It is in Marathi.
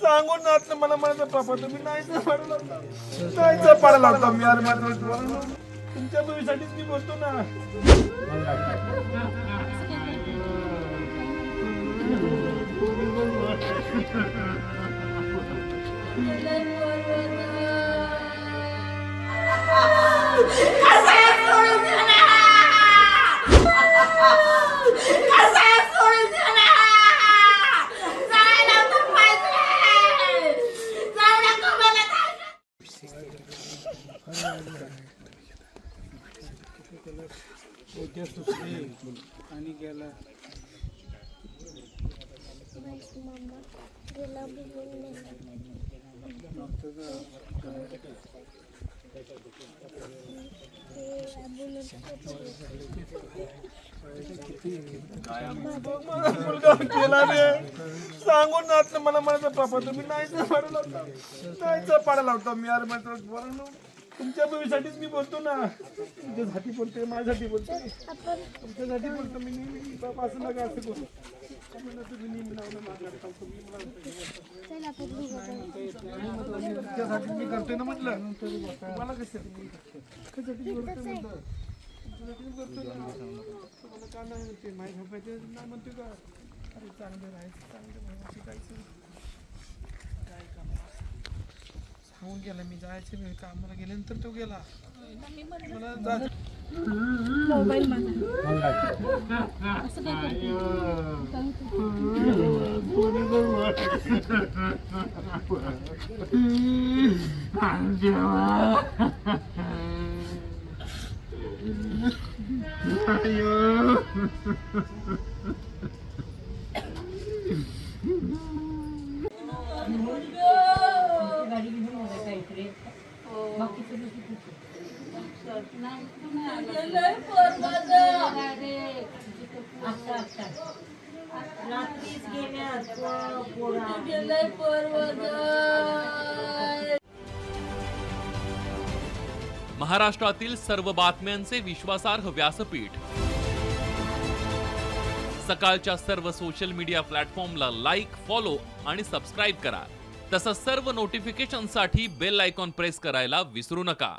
सांगून नातलं मला म्हणायचं पापा तुम्ही नाहीच पडायला होता मी यार मात्र तुमच्या भविष्यासाठीच मी बोलतो ना. आणि गेला मुलगा केला रे सांगून नातलं मला म्हणायचं पापा तुम्ही नाहीच पडायला होता मी यार मात्र तुमच्या भविष्यासाठीच मी बोलतो ना. तुमच्यासाठी बोलतोय माझ्यासाठी बोलतोय तुमच्यासाठी बोलतो मी नेहमी बाबा असं नका असं बोलतो तुम्ही नेहमी नाव तुमच्यासाठी मी करतोय ना म्हटलं मला कशासाठी बोलतोय म्हटलं तुमच्यासाठी करतोय ना का नाही म्हणते माहीत झोपायचे नाही म्हणते का अरे चांगलं राहायचं चांगलं शिकायचं काय काम सांगून गेला मी जायचं वेळ कामाला गेल्यानंतर तो गेला मला मोबाईल असं महाराष्ट्रातील सर्व बातम्यांचे विश्वासार्ह व्यासपीठ. सकाळच्या सर्व सोशल मीडिया प्लॅटफॉर्मला लाईक, फॉलो आणि सबस्क्राईब करा. तसंच सर्व नोटिफिकेशनसाठी बेल आयकॉन प्रेस करायला विसरू नका.